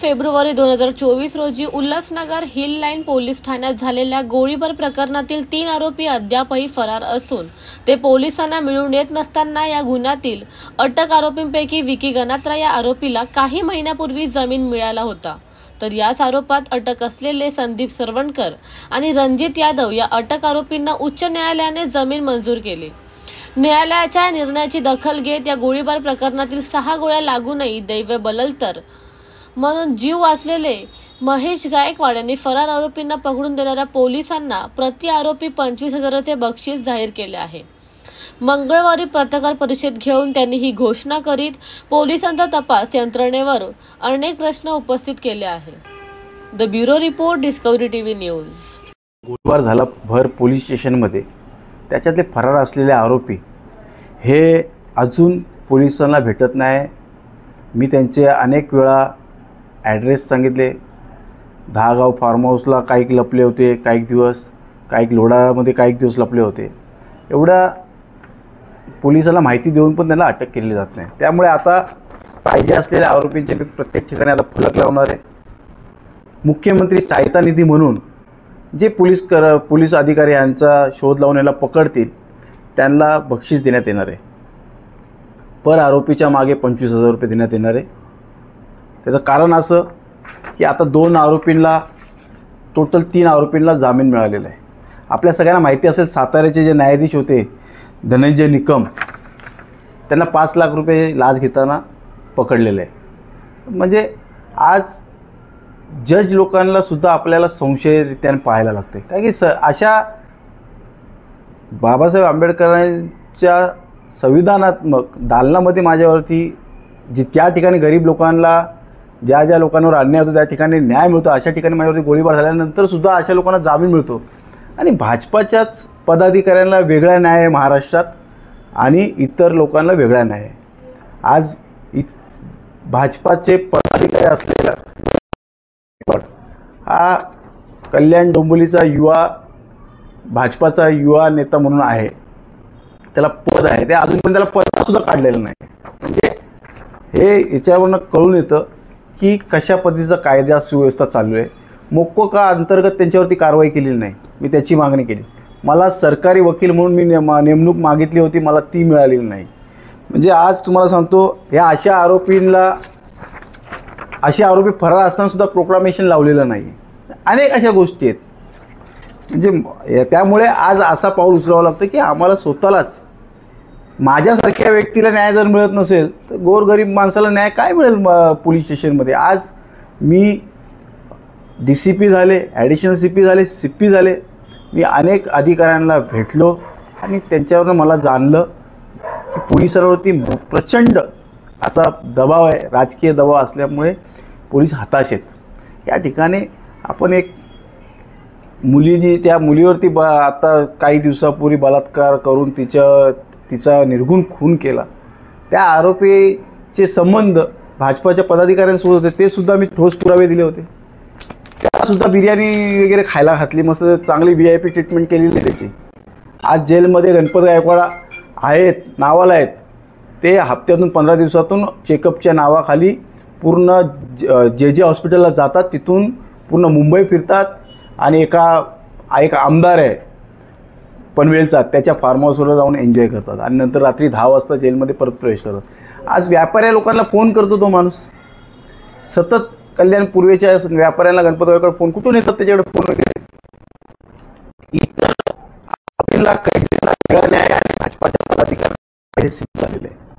February 2024 रोजी Ulhasnagar hill line police ठाण्यात झालेल्या गोळीबार प्रकरणातील 3 आरोपी अद्यापही फरार असून ते पोलिसांना मिळून येत नसताना या गुन्ह्यातील अटक आरोपींपैकी विकी गणात्रा या आरोपीला काही महिन्यापूर्वी जामीन मिळाला होता। तर याच आरोपात अटक असलेले संदीप सरवणकर आणि रणजित यादव या अटक आरोपींना उच्च न्यायालयाने जामीन मंजूर केले। न्यायालयाच्या निर्णयाची दखल घेत या गोळीबार प्रकरणातील 6 गोळ्या लागूनही दैव बललतर म्हणून जीव वाचलेले महेश गायकवाड यांनी फरार आरोपींना पकडून देणाऱ्या पोलिसांना प्रति आरोपी 25,000चे बक्षीस जाहीर केले आहे। मंगळवारी पत्रकार परिषद घेऊन त्यांनी ही घोषणा करीत पोलिसांचा तपास यंत्रणेवर अनेक प्रश्न उपस्थित केले आहे। The bureau report, discovery TV news. गोळीबार झाला भर पोलीस स्टेशनमध्ये, त्याच्यातले फरार असलेले आरोपी हे अजून पोलिसांना भेटत नाही। मी त्यांचे अनेक वेळा ॲड्रेस सांगितले। दहागाव फार्म हाऊसला काही लपले होते, काही दिवस काही लोढामध्ये काही दिवस लपले होते। एवढा पोलिसांना माहिती देऊन पण त्यांना अटक केली जात नाही। त्यामुळे आता पाहिजे असलेल्या आरोपींचे प्रत्येक ठिकाणी आता फलक लावणार आहे। मुख्यमंत्री सहायता निधी म्हणून जे पोलीस अधिकारी यांचा शोध लावून याला पकडतील त्यांना बक्षीस देण्यात येणार आहे। पर आरोपीच्या मागे 25,000 रुपये देण्यात येणार आहे। त्याचं कारण असं की आता 2 आरोपींना टोटल 3 आरोपींना जामीन मिळालेला आहे। आपल्या सगळ्यांना माहिती असेल साताऱ्याचे जे न्यायाधीश होते धनंजय निकम, त्यांना 5 लाख रुपये लाच घेताना पकडलेलं आहे। म्हणजे आज जज लोकांना सुद्धा आपल्याला संशयरित्याने पाहायला लागते, कारण की अशा बाबासाहेब आंबेडकरांच्या संविधानात्मक दालनामध्ये माझ्यावरती त्या ठिकाणी गरीब लोकांना ज्या लोकांवर अन्याय होतो त्या ठिकाणी न्याय मिळतो, अशा ठिकाणी माझ्यावरती गोळीबार झाल्यानंतर सुद्धा अशा लोकांना जामीन मिळतो। आणि भाजपाच्याच पदाधिकाऱ्यांना वेगळा न्याय आहे महाराष्ट्रात आणि इतर लोकांना वेगळा न्याय आहे। आज भाजपाचे पदाधिकारी असलेला हा कल्याण डोंबिवलीचा युवा भाजपाचा युवा नेता म्हणून आहे, त्याला पद आहे, ते अजून पण त्याला पद सुद्धा काढलेलं नाही। म्हणजे हे याच्यावरनं कळून येतं की कशा पद्धतीचा कायदा सुव्यवस्था चालू आहे। मोक्को का अंतर्गत त्यांच्यावरती कारवाई केलेली नाही। मी त्याची मागणी केली। मला सरकारी वकील म्हणून मी नेमणूक मागितली होती, मला ती मिळालेली नाही। म्हणजे आज तुम्हाला सांगतो ह्या अशा आरोपी फरार असताना सुद्धा प्रोक्लामेशन लावलेलं नाही। अनेक अशा गोष्टी आहेत। म्हणजे त्यामुळे आज असा पाऊल उचलावं लागतं की आम्हाला स्वतःलाच माझ्यासारख्या व्यक्तीला न्याय जर मिळत नसेल तर गोरगरीब माणसाला न्याय काय मिळेल पोलीस स्टेशनमध्ये। आज मी DCP झाले, ॲडिशनल CP झाले, CP झाले, मी अनेक अधिकाऱ्यांना भेटलो आणि त्यांच्यावरून मला जाणलं की पोलिसांवरती प्रचंड असा दबाव आहे, राजकीय दबाव असल्यामुळे पोलीस हताश आहेत। या ठिकाणी आपण एक त्या मुलीवरती आता काही दिवसापूर्वी बलात्कार करून तिचा निर्घुण खून केला, त्या आरोपीचे संबंध भाजपाच्या पदाधिकाऱ्यांसोबत होते, ते सुद्धा मी ठोस पुरावे दिले होते। त्यासुद्धा बिर्याणी वगैरे खायला घातली, मस्त चांगली VIP ट्रीटमेंट केलेली नाही त्याची। आज जेलमध्ये गणपत गायकवाड आहेत, नावाला आहेत, ते हप्त्यातून 15 दिवसातून चेकअपच्या नावाखाली पूर्ण जे हॉस्पिटलला जातात, तिथून पूर्ण मुंबई फिरतात आणि एक आमदार आहे पनवेलचा, त्याच्या फार्म हाऊसवर जाऊन एन्जॉय करतात आणि नंतर रात्री 10 वाजता जेलमध्ये परत प्रवेश करतात। आज व्यापाऱ्या लोकांना फोन करतो तो माणूस सतत, कल्याण पूर्वेच्या व्यापाऱ्यांना गणपत गायकवाड फोन कुठून येतात त्याच्याकडे फोन वगैरे। इतर आपल्याला काही न्याय आणि भाजपाच्या पदाधिकारी सिद्ध झालेले आहे।